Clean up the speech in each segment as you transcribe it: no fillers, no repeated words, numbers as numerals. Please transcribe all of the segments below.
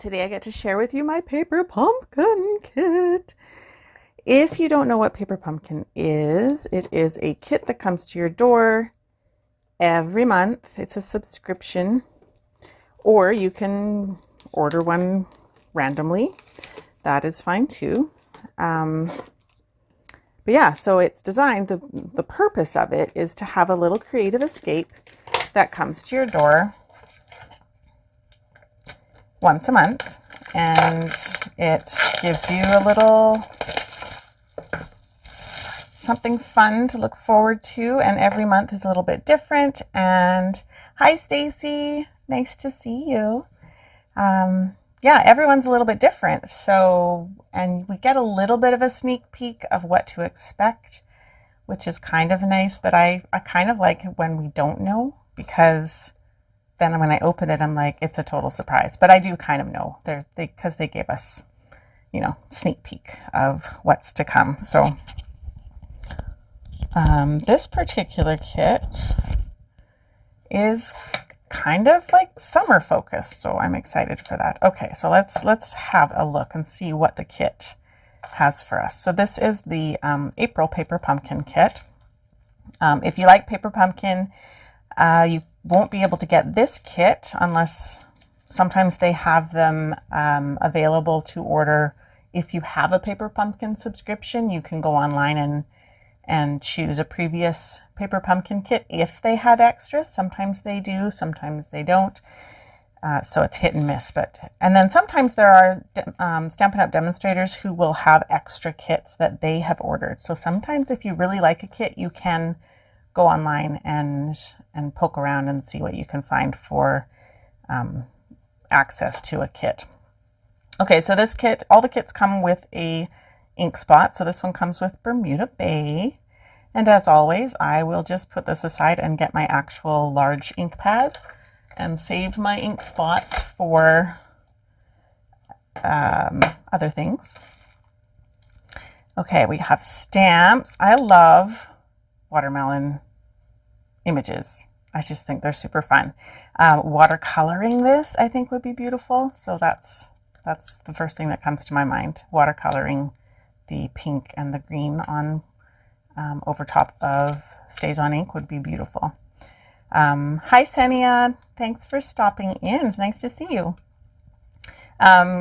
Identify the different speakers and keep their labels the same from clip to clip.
Speaker 1: Today I get to share with you my paper pumpkin kit. If you don't know what paper pumpkin is, it is a kit that comes to your door every month. It's a subscription, or you can order one randomly. That is fine too. But yeah, so it's designed, the purpose of it is to have a little creative escape that comes to your door once a month, and it gives you a little something fun to look forward to, and every month is a little bit different. And hi Stacy, nice to see you. Yeah, everyone's a little bit different, so, and we get a little bit of a sneak peek of what to expect, which is kind of nice, but I kind of like it when we don't know, because then when I open it, I'm like, it's a total surprise. But I do kind of know, because they gave us, sneak peek of what's to come. So this particular kit is kind of like summer focused, so I'm excited for that. Okay, so let's have a look and see what the kit has for us. So this is the April Paper Pumpkin kit. If you like Paper Pumpkin, you won't be able to get this kit unless sometimes they have them available to order. If you have a Paper Pumpkin subscription, you can go online and choose a previous Paper Pumpkin kit if they had extras. Sometimes they do, sometimes they don't. So it's hit and miss. And then sometimes there are Stampin' Up! Demonstrators who will have extra kits that they have ordered. So sometimes if you really like a kit, you can go online and poke around and see what you can find for access to a kit. Okay, so this kit, all the kits come with a ink spot. So this one comes with Bermuda Bay. And as always, I will just put this aside and get my actual large ink pad and save my ink spots for other things. Okay, we have stamps. I love watermelon images. I just think they're super fun. Watercoloring this, I think, would be beautiful. So that's the first thing that comes to my mind. Watercoloring the pink and the green on over top of Stays on Ink would be beautiful. Hi Senia, thanks for stopping in. It's nice to see you.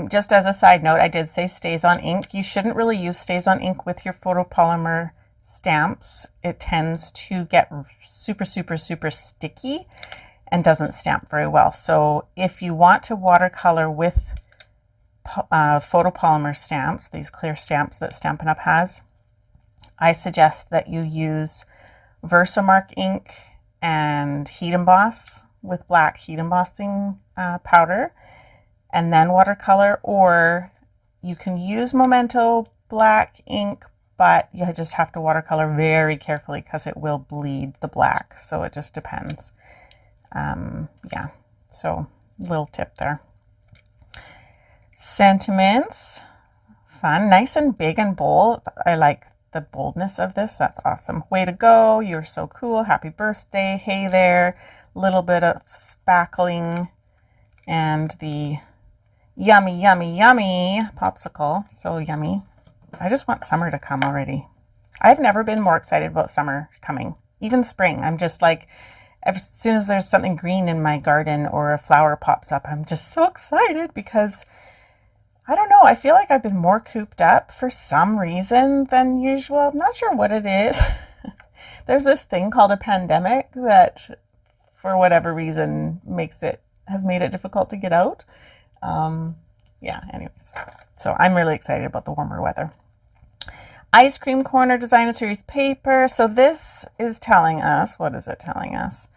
Speaker 1: Just as a side note, I did say Stays on Ink. You shouldn't really use Stays on Ink with your photopolymer stamps. It tends to get super sticky and doesn't stamp very well. So if you want to watercolor with photopolymer stamps, these clear stamps that Stampin' Up! Has, I suggest that you use Versamark ink and heat emboss with black heat embossing powder, and then watercolor, or you can use Memento black ink, but you just have to watercolor very carefully because it will bleed the black. So it just depends. Yeah, so little tip there. Sentiments, fun, nice and big and bold. I like the boldness of this. That's awesome. Way to go. You're so cool. Happy birthday. Hey there. Little bit of spackling and the yummy popsicle. So yummy. I just want summer to come already. I've never been more excited about summer coming. Even spring. I'm just like, as soon as there's something green in my garden or a flower pops up, I'm just so excited because I don't know, I feel like I've been more cooped up for some reason than usual. I'm not sure what it is. There's this thing called a pandemic that, for whatever reason, has made it difficult to get out. Yeah, anyways. So I'm really excited about the warmer weather. Ice Cream Corner Designer Series paper. So this is telling us, what is it telling us?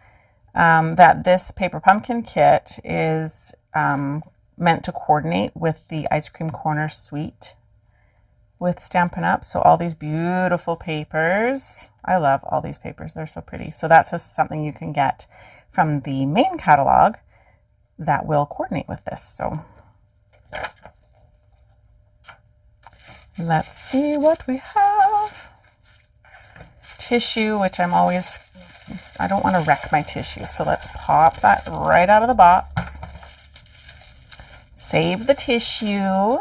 Speaker 1: That this Paper Pumpkin kit is meant to coordinate with the Ice Cream Corner suite with Stampin' Up! So all these beautiful papers. I love all these papers. They're so pretty. So that's something you can get from the main catalog that will coordinate with this. So let's see what we have. Tissue, which I don't want to wreck my tissue. So let's pop that right out of the box. Save the tissue.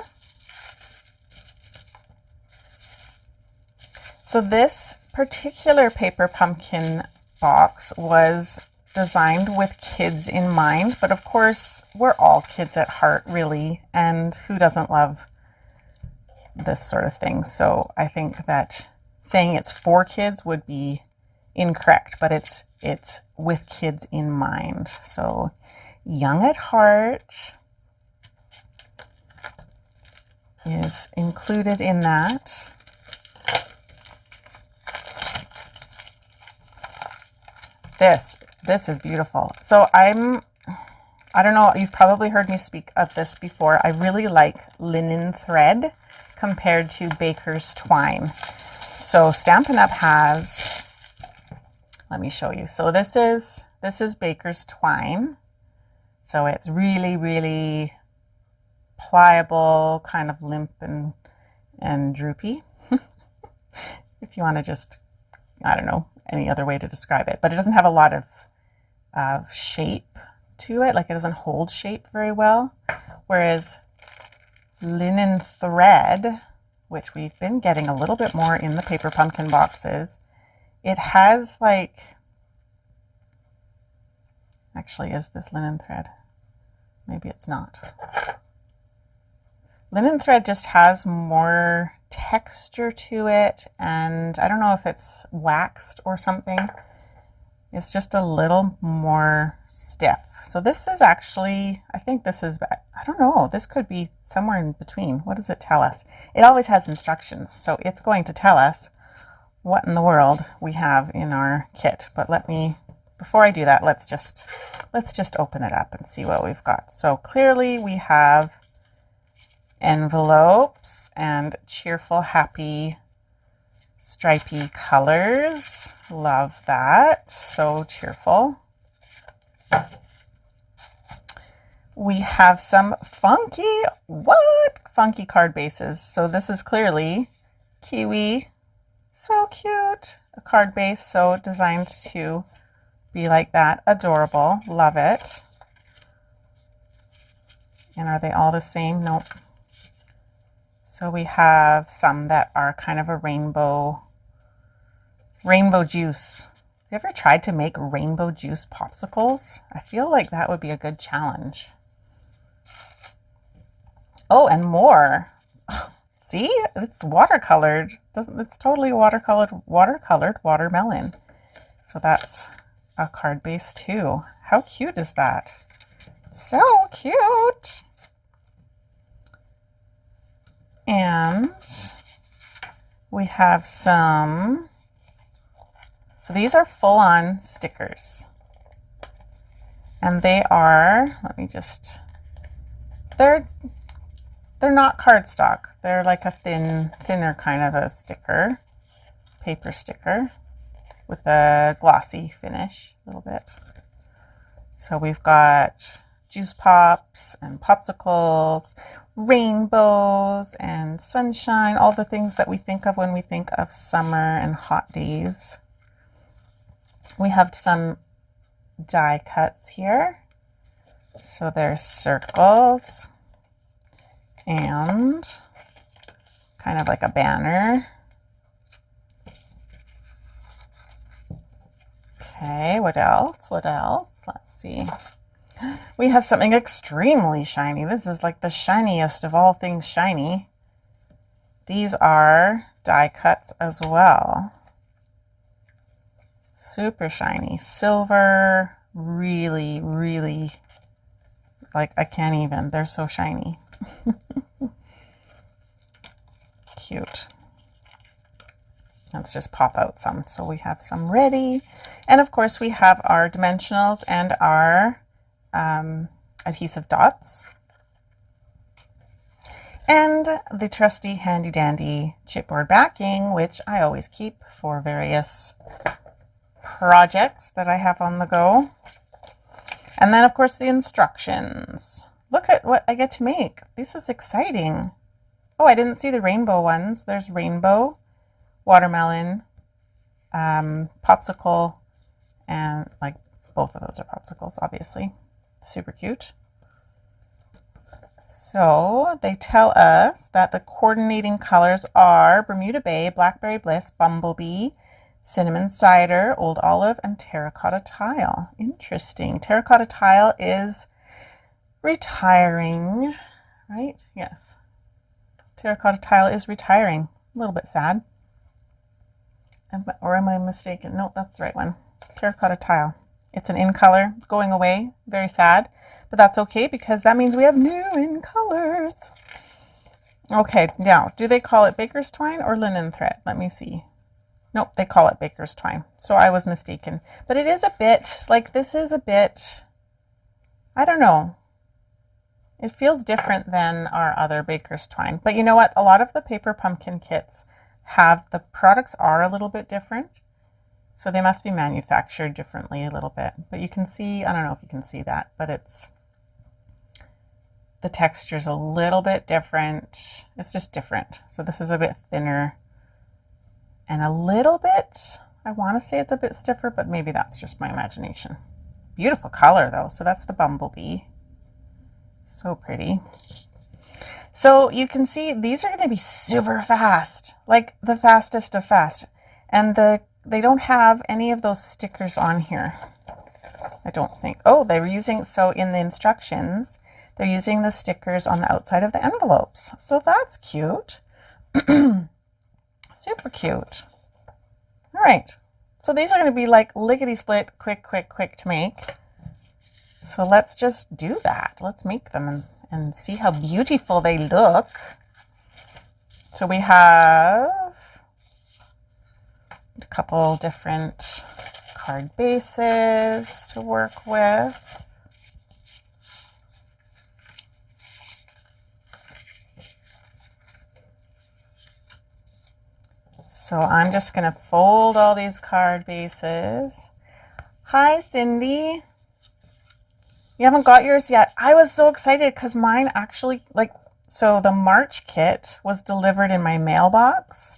Speaker 1: So this particular paper pumpkin box was designed with kids in mind, but of course we're all kids at heart, really, and who doesn't love this sort of thing? So I think that saying it's for kids would be incorrect, but it's with kids in mind. So young at heart is included in that. This is beautiful. So I don't know, you've probably heard me speak of this before. I really like linen thread compared to baker's twine. So Stampin' Up! Has, let me show you. So this is baker's twine. So it's really, really pliable, kind of limp and droopy. If you want to just, I don't know, any other way to describe it. But it doesn't have a lot of shape to it. Like, it doesn't hold shape very well. Whereas linen thread, which we've been getting a little bit more in the paper pumpkin boxes, it has like, actually, is this linen thread? Maybe it's not. Linen thread just has more texture to it, and I don't know if it's waxed or something. It's just a little more stiff. So this is actually, I think this is, I don't know, this could be somewhere in between. What does it tell us? It always has instructions, so it's going to tell us what in the world we have in our kit. But let me, before I do that, let's just open it up and see what we've got. So clearly we have envelopes and cheerful, happy, stripy colors. Love that. So cheerful. We have some funky card bases. So this is clearly kiwi. So cute. A card base, so designed to be like that. Adorable. Love it. And are they all the same? Nope. So we have some that are kind of a rainbow juice. Have you ever tried to make rainbow juice popsicles? I feel like that would be a good challenge. Oh, and more. See, it's watercolored. It's totally watercolored watermelon. So that's a card base too. How cute is that? So cute. And we have some, so these are full-on stickers. And they are, let me just, they're not cardstock. They're like a thinner kind of a sticker, paper sticker with a glossy finish a little bit. So we've got juice pops and popsicles, rainbows and sunshine, all the things that we think of when we think of summer and hot days. We have some die cuts here. So there's circles and kind of like a banner. Okay, what else? Let's see. We have something extremely shiny. This is like the shiniest of all things shiny. These are die cuts as well. Super shiny. Silver, really, really, like I can't even. They're so shiny. Cute. Let's just pop out some. So we have some ready. And of course we have our dimensionals and our adhesive dots. And the trusty handy dandy chipboard backing, which I always keep for various projects that I have on the go. And then of course the instructions. Look at what I get to make. This is exciting. Oh, I didn't see the rainbow ones. There's rainbow, watermelon, popsicle, and like both of those are popsicles, obviously. Super cute. So they tell us that the coordinating colors are Bermuda Bay, Blackberry Bliss, Bumblebee, Cinnamon Cider, Old Olive, and Terracotta Tile. Interesting. Terracotta Tile is retiring, right? Yes. Terracotta Tile is retiring. A little bit sad. Or am I mistaken? No, that's the right one. Terracotta Tile. It's an in color going away. Very sad. But that's okay because that means we have new in colors. Okay, now, do they call it baker's twine or linen thread? Let me see. Nope, they call it baker's twine. So I was mistaken. But it is a bit, like this is a bit, I don't know. It feels different than our other baker's twine. But you know what? A lot of the paper pumpkin kits the products are a little bit different. So they must be manufactured differently a little bit. But you can see, I don't know if you can see that, but the texture's a little bit different. It's just different. So this is a bit thinner and a little bit, I want to say it's a bit stiffer, but maybe that's just my imagination. Beautiful color though. So that's the Bumblebee. So pretty. So you can see these are going to be super fast, like the fastest of fast. And they don't have any of those stickers on here, I don't think. Oh, they were using, so in the instructions, they're using the stickers on the outside of the envelopes. So that's cute. Super cute. All right. So these are going to be like lickety-split, quick, quick, quick to make. So let's just do that. Let's make them and see how beautiful they look. So we have a couple different card bases to work with. So I'm just going to fold all these card bases. Hi, Cindy. You haven't got yours yet. I was so excited because mine actually, so the March kit was delivered in my mailbox.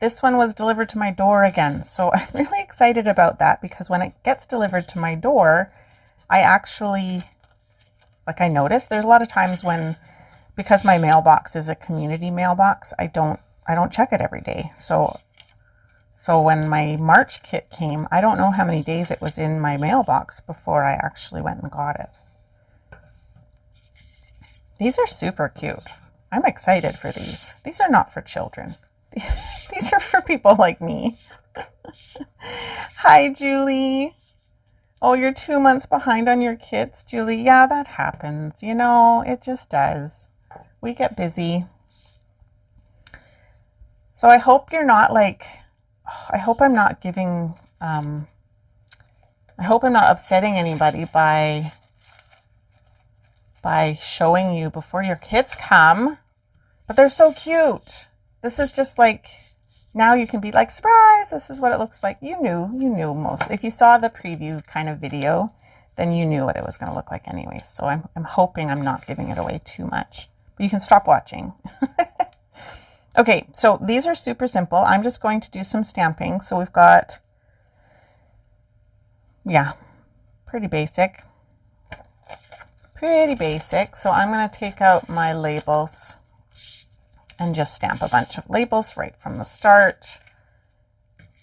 Speaker 1: This one was delivered to my door again. So I'm really excited about that because when it gets delivered to my door, I actually, I noticed there's a lot of times when, because my mailbox is a community mailbox, I don't check it every day. So when my March kit came, I don't know how many days it was in my mailbox before I actually went and got it. These are super cute. I'm excited for these. These are not for children. These are for people like me. Hi, Julie. Oh, you're 2 months behind on your kits, Julie. Yeah, that happens. You know, it just does. We get busy. So I hope you're not I hope I'm not giving, I hope I'm not upsetting anybody by showing you before your kids come. But they're so cute. This is just now you can be like, surprise, this is what it looks like. You knew most. If you saw the preview kind of video, then you knew what it was going to look like anyway. So I'm hoping I'm not giving it away too much. But you can stop watching. Okay, so these are super simple. I'm just going to do some stamping. So we've got, yeah, pretty basic. Pretty basic. So I'm going to take out my labels and just stamp a bunch of labels right from the start.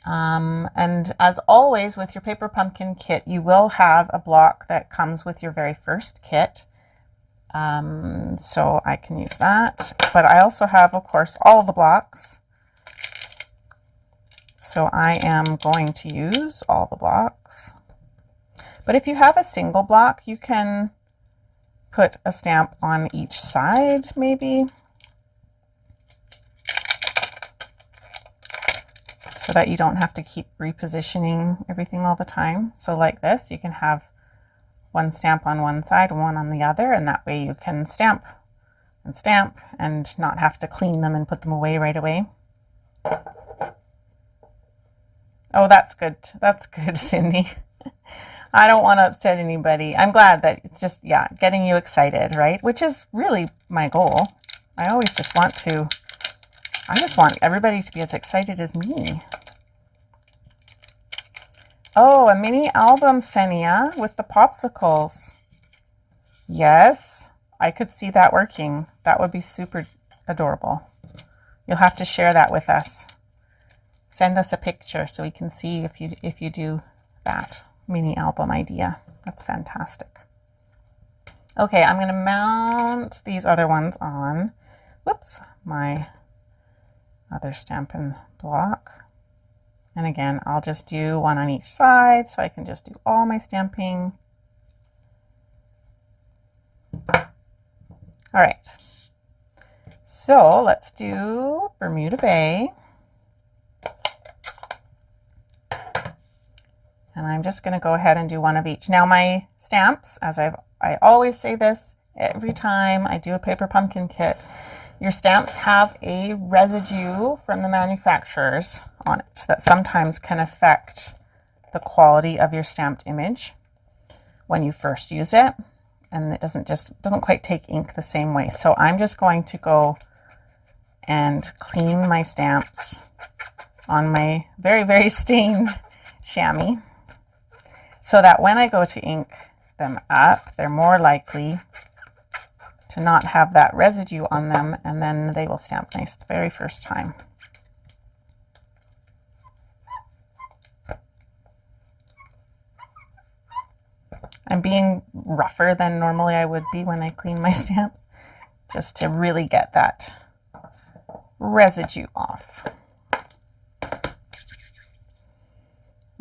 Speaker 1: And as always with your paper pumpkin kit, you will have a block that comes with your very first kit. So I can use that, but I also have, of course, all the blocks. So I am going to use all the blocks. But if you have a single block, you can put a stamp on each side, maybe. So that you don't have to keep repositioning everything all the time. So like this, you can have one stamp on one side, one on the other, and that way you can stamp and not have to clean them and put them away right away. Oh, that's good. That's good, Cindy. I don't want to upset anybody. I'm glad that it's just, yeah, getting you excited, right? Which is really my goal. I always just want everybody to be as excited as me. Oh, a mini album, Senia, with the popsicles. Yes. I could see that working. That would be super adorable. You'll have to share that with us. Send us a picture so we can see if you do that mini album idea. That's fantastic. Okay, I'm going to mount these other ones on, whoops, my other Stampin' Block. And again, I'll just do one on each side so I can just do all my stamping. All right, so let's do Bermuda Bay. And I'm just going to go ahead and do one of each. Now my stamps, as I always say this every time I do a paper pumpkin kit, your stamps have a residue from the manufacturers on it that sometimes can affect the quality of your stamped image when you first use it. And it doesn't quite take ink the same way. So I'm just going to go and clean my stamps on my very, very stained chamois, so that when I go to ink them up, they're more likely to not have that residue on them, and then they will stamp nice the very first time. I'm being rougher than normally I would be when I clean my stamps, just to really get that residue off.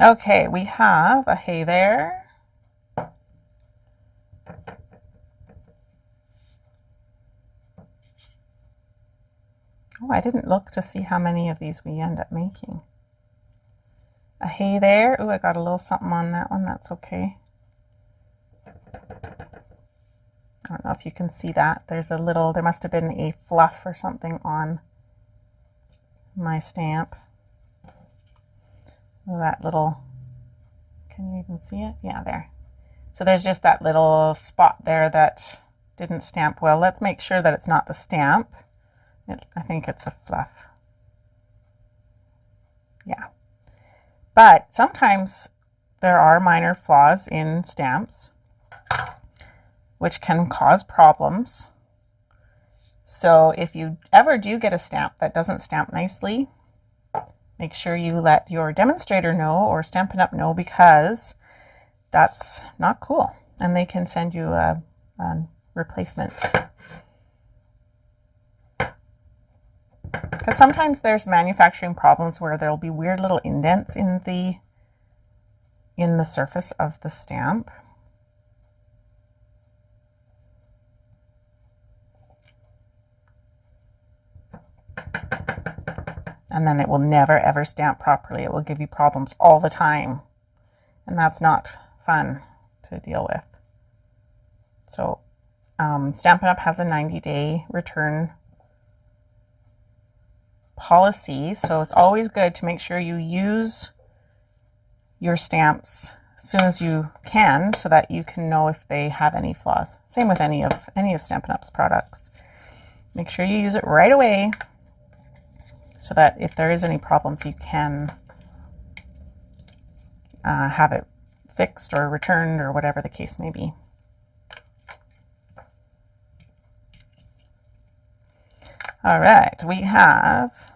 Speaker 1: Okay, we have a hey there. Oh, I didn't look to see how many of these we end up making. A hey there. Oh, I got a little something on that one. That's okay. I don't know if you can see that. There's a little, there must have been a fluff or something on my stamp. That little, can you even see it? Yeah, there. So there's just that little spot there that didn't stamp well. Let's make sure that it's not the stamp. I think it's a fluff. Yeah. But sometimes there are minor flaws in stamps which can cause problems. So if you ever do get a stamp that doesn't stamp nicely, make sure you let your demonstrator know or Stampin' Up! Know, because that's not cool. And they can send you a replacement. Because sometimes there's manufacturing problems where there'll be weird little indents in the surface of the stamp. And then it will never ever stamp properly. It will give you problems all the time. And that's not fun to deal with. So Stampin' Up! Has a 90-day return policy. So it's always good to make sure you use your stamps as soon as you can, so that you can know if they have any flaws. Same with any of Stampin' Up's products. Make sure you use it right away, so that if there is any problems, you can have it fixed or returned or whatever the case may be. All right, we have,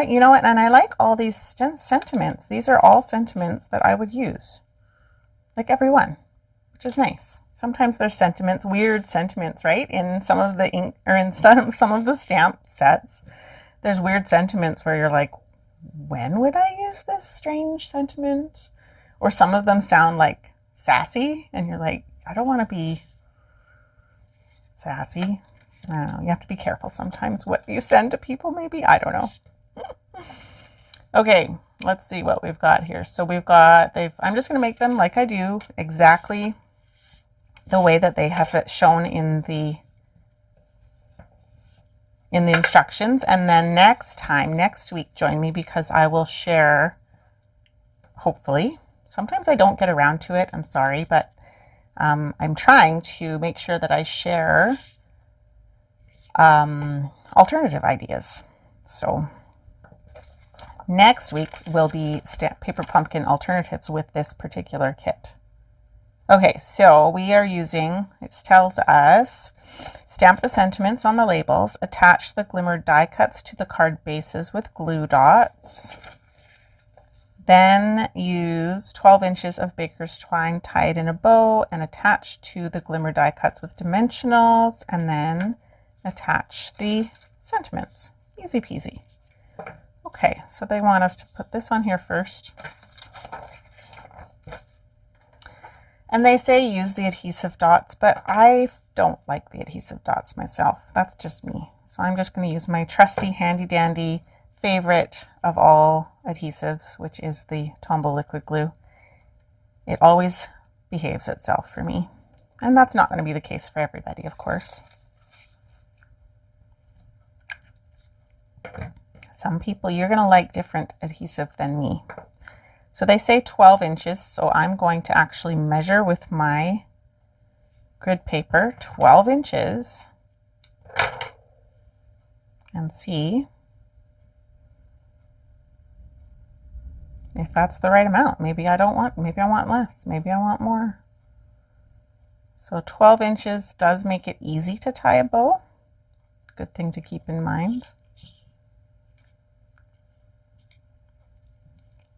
Speaker 1: you know what, and I like all these sentiments. These are all sentiments that I would use, like every one, which is nice. Sometimes there's sentiments, weird sentiments, right? In some of the ink, or in some of the stamp sets, there's weird sentiments where you're like, when would I use this strange sentiment? Or some of them sound like sassy, and you're like, I don't want to be sassy. I don't know. You have to be careful sometimes what you send to people, maybe. I don't know. Okay, let's see what we've got here. So we've got, I'm just going to make them like I do, exactly the way that they have it shown in the instructions. And then next week, join me, because I will share, hopefully. Sometimes I don't get around to it. I'm sorry, but I'm trying to make sure that I share alternative ideas. So next week will be paper pumpkin alternatives with this particular kit. Okay, so we are using, it tells us, stamp the sentiments on the labels, attach the glimmer die cuts to the card bases with glue dots, then use 12 inches of baker's twine tied in a bow and attach to the glimmer die cuts with dimensionals, and then attach the sentiments. Easy peasy. Okay, so they want us to put this on here first. And they say use the adhesive dots, but I don't like the adhesive dots myself. That's just me. So I'm just going to use my trusty handy dandy favorite of all adhesives, which is the Tombow liquid glue. It always behaves itself for me. And that's not going to be the case for everybody, of course. Some people, you're going to like different adhesive than me. So they say 12 inches, so I'm going to actually measure with my grid paper 12 inches and see if that's the right amount. Maybe I want less, maybe I want more. So 12 inches does make it easy to tie a bow. Good thing to keep in mind.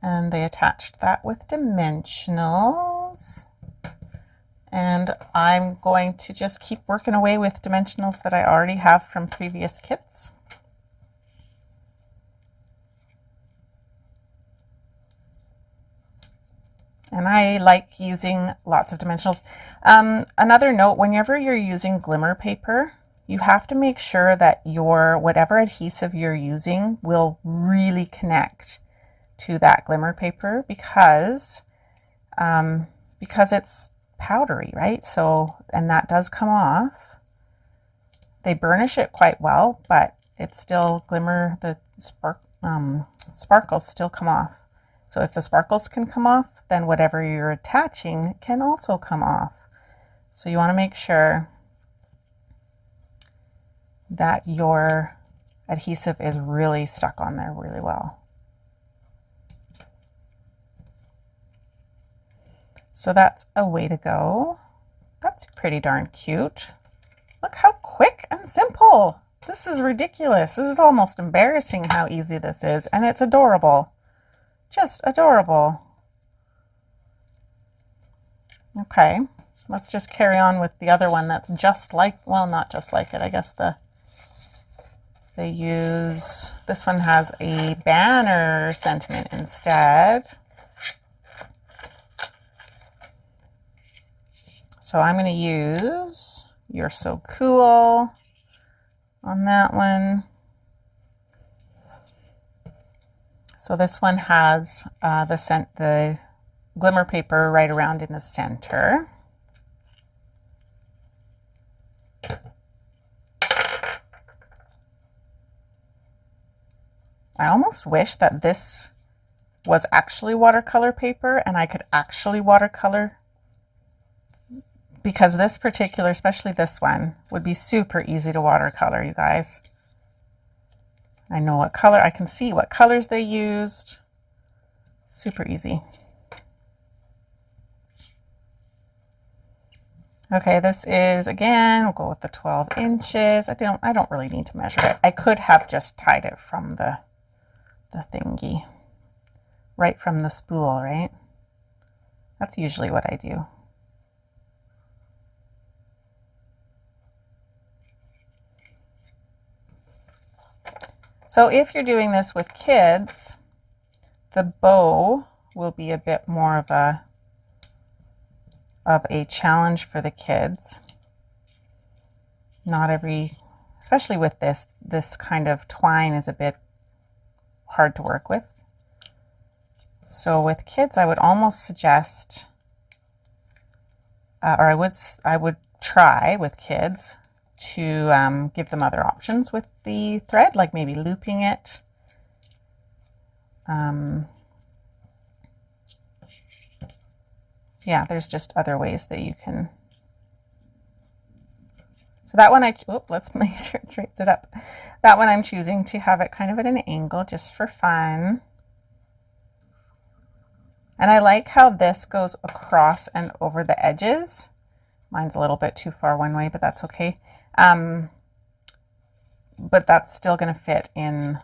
Speaker 1: And they attached that with dimensionals. And I'm going to just keep working away with dimensionals that I already have from previous kits. And I like using lots of dimensionals. Another note, whenever you're using glimmer paper, you have to make sure that your whatever adhesive you're using will really connect to that glimmer paper because it's powdery, right? So, and that does come off. They burnish it quite well, but it's still glimmer, the sparkles still come off. So if the sparkles can come off, then whatever you're attaching can also come off. So you want to make sure that your adhesive is really stuck on there really well. So that's a way to go. That's pretty darn cute. Look how quick and simple. This is ridiculous. This is almost embarrassing how easy this is, and it's adorable. Just adorable. Okay, let's just carry on with the other one that's just like, well, not just like it. I guess they use, this one has a banner sentiment instead. So I'm going to use You're So Cool on that one. So this one has the glimmer paper right around in the center. I almost wish that this was actually watercolor paper and I could actually watercolor, because this particular, especially this one, would be super easy to watercolor, you guys. I know what color, I can see what colors they used. Super easy. Okay, this is, again, we'll go with the 12 inches. I don't really need to measure it. I could have just tied it from the thingy, right from the spool, right? That's usually what I do. So if you're doing this with kids, the bow will be a bit more of a challenge for the kids. Not every, especially with this kind of twine is a bit hard to work with. So with kids, I would almost suggest, or I would try with kids to give them other options with the thread, like maybe looping it. Yeah, there's just other ways that you can. So that one let's make sure it straights it up. That one I'm choosing to have it kind of at an angle just for fun. And I like how this goes across and over the edges. Mine's a little bit too far one way, but that's okay. But that's still going to fit in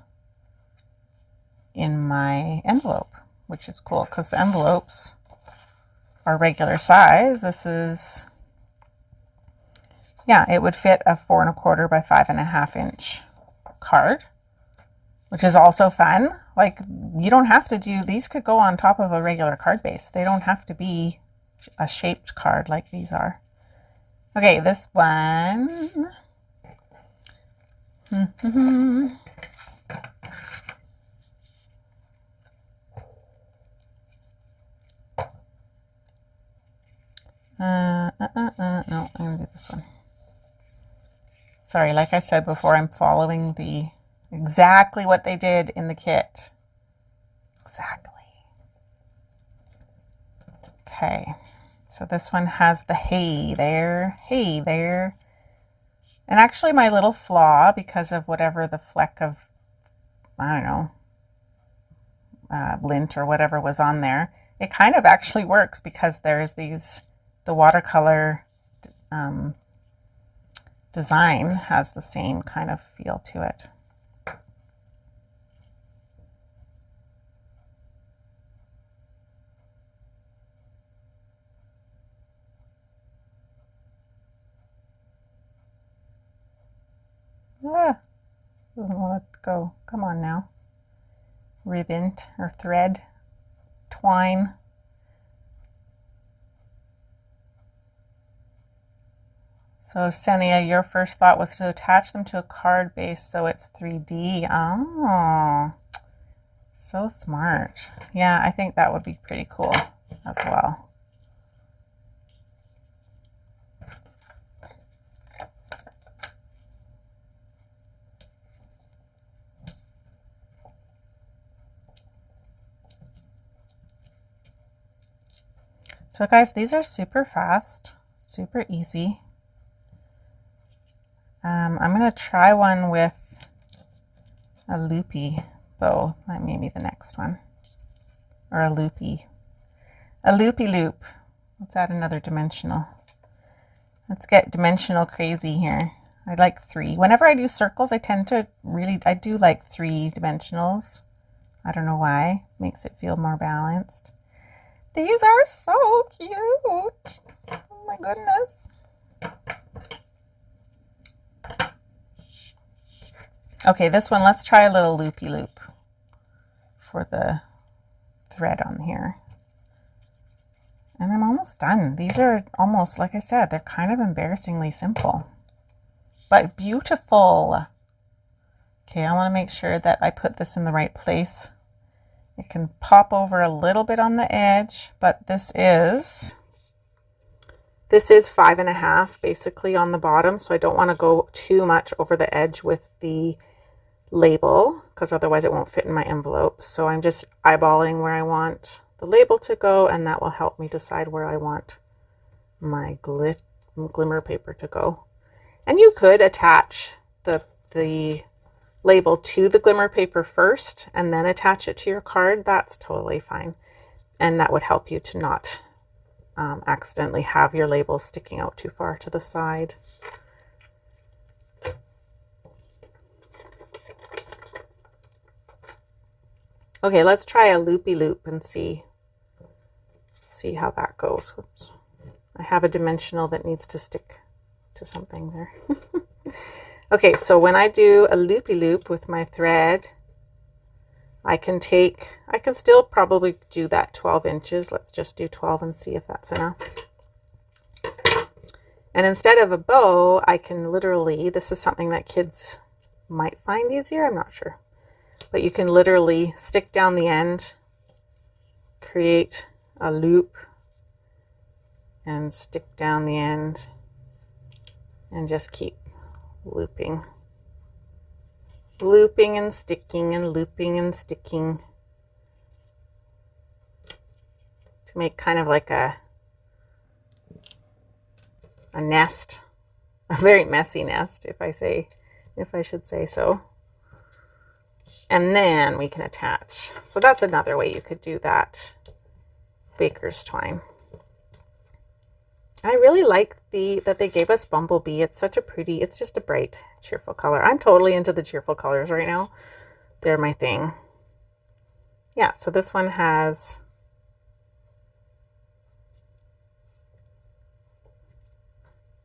Speaker 1: my envelope, which is cool because the envelopes are regular size. This is, yeah, it would fit a 4 1/4 by 5.5 inch card, which is also fun. Like, you don't have to do, these could go on top of a regular card base. They don't have to be a shaped card like these are. Okay, this one. No, I'm gonna do this one. Sorry, like I said before, I'm following the exactly what they did in the kit. Exactly. Okay, so this one has the hey there, hey there. And actually my little flaw, because of whatever the fleck of, I don't know, lint or whatever was on there, it kind of actually works because there's these, the watercolor design has the same kind of feel to it. Doesn't want to go. Come on now. Ribbon or thread, twine. So Senia, your first thought was to attach them to a card base so it's 3D. Oh, so smart. Yeah, I think that would be pretty cool as well. So guys, these are super fast, super easy. I'm going to try one with a loopy bow. That may be the next one. Or a loopy loop. Let's add another dimensional. Let's get dimensional crazy here. I like 3. Whenever I do circles, I tend to I do like 3 dimensionals. I don't know why. Makes it feel more balanced. These are so cute. Oh my goodness. Okay, this one, let's try a little loopy loop for the thread on here. And I'm almost done. These are almost, like I said, they're kind of embarrassingly simple, but beautiful. Okay, I want to make sure that I put this in the right place. It can pop over a little bit on the edge, but this is 5.5 basically on the bottom, so I don't want to go too much over the edge with the label because otherwise it won't fit in my envelope. So I'm just eyeballing where I want the label to go, and that will help me decide where I want my glimmer paper to go. And you could attach the label to the glimmer paper first and then attach it to your card. That's totally fine, and that would help you to not accidentally have your label sticking out too far to the side. Okay, let's try a loopy loop and see how that goes. Whoops. I have a dimensional that needs to stick to something there. Okay, so when I do a loopy loop with my thread, I can still probably do that 12 inches. Let's just do 12 and see if that's enough. And instead of a bow, I can literally, this is something that kids might find easier, I'm not sure. But you can literally stick down the end, create a loop, and stick down the end, and just keep looping. Looping and sticking and looping and sticking to make kind of like a nest, a very messy nest, if I should say so. And then we can attach. So that's another way you could do that. baker's twine. I really like that they gave us Bumblebee. It's such a pretty, it's just a bright, cheerful color. I'm totally into the cheerful colors right now. They're my thing. Yeah, so this one has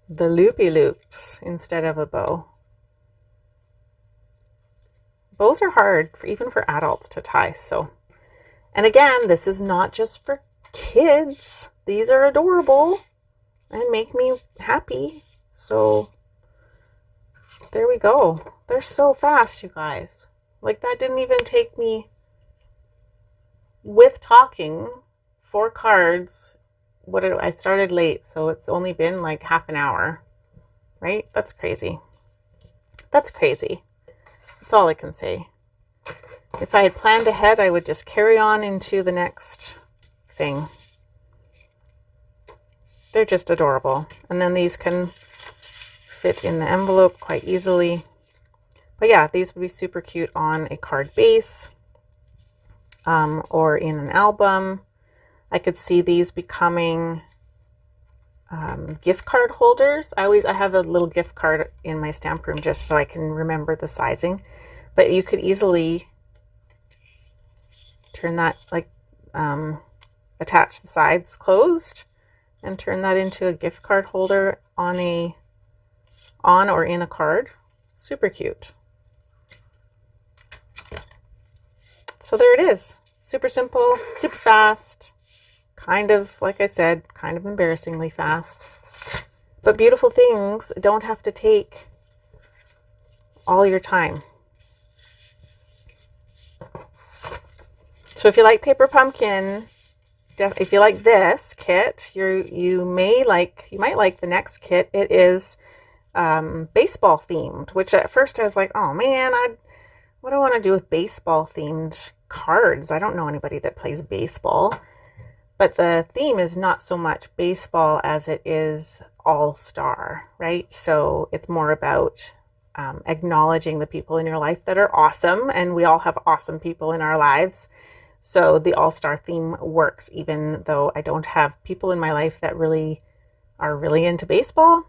Speaker 1: the loopy loops instead of a bow. Bows are hard, even for adults to tie, so. And again, this is not just for kids. These are adorable and make me happy. So there we go. They're so fast, you guys. Like, that didn't even take me, with talking, 4 cards. I started late, so it's only been like half an hour, right? That's crazy. That's crazy. That's all I can say. If I had planned ahead, I would just carry on into the next thing. They're just adorable. And then these can fit in the envelope quite easily. But yeah, these would be super cute on a card base, or in an album. I could see these becoming gift card holders. I have a little gift card in my stamp room just so I can remember the sizing. But you could easily turn that, like, attach the sides closed and turn that into a gift card holder on or in a card. Super cute. So there it is. Super simple, super fast. Kind of, like I said, kind of embarrassingly fast. But beautiful things don't have to take all your time. So if you like Paper Pumpkin, if you like this kit, you might like the next kit. It is baseball themed, which at first I was like, oh man, what do I want to do with baseball themed cards? I don't know anybody that plays baseball. But the theme is not so much baseball as it is all-star, right? So it's more about acknowledging the people in your life that are awesome, and we all have awesome people in our lives. So the all-star theme works, even though I don't have people in my life that are really into baseball.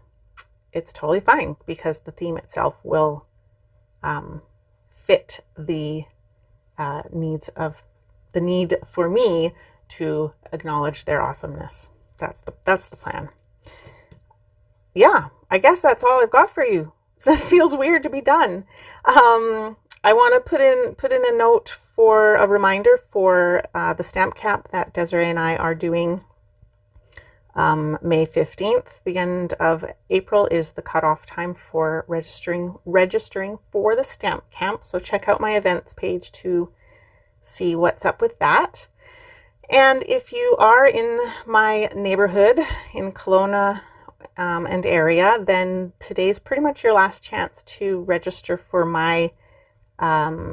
Speaker 1: It's totally fine because the theme itself will fit the need for me to acknowledge their awesomeness. That's the plan. Yeah, I guess that's all I've got for you. That feels weird to be done. I want to put in a note for a reminder for the stamp camp that Desiree and I are doing May 15th. The end of April is the cutoff time for registering for the stamp camp. So check out my events page to see what's up with that. And if you are in my neighborhood in Kelowna and area, then today's pretty much your last chance to register for my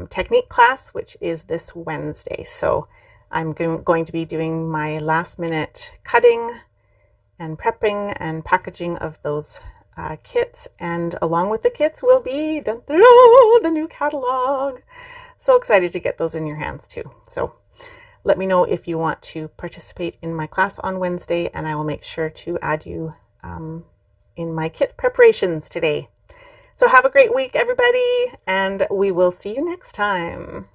Speaker 1: technique class, which is this Wednesday. So I'm going to be doing my last minute cutting and prepping and packaging of those kits. And along with the kits will be the new catalog. So excited to get those in your hands too. So let me know if you want to participate in my class on Wednesday, and I will make sure to add you in my kit preparations today. So have a great week, everybody, and we will see you next time.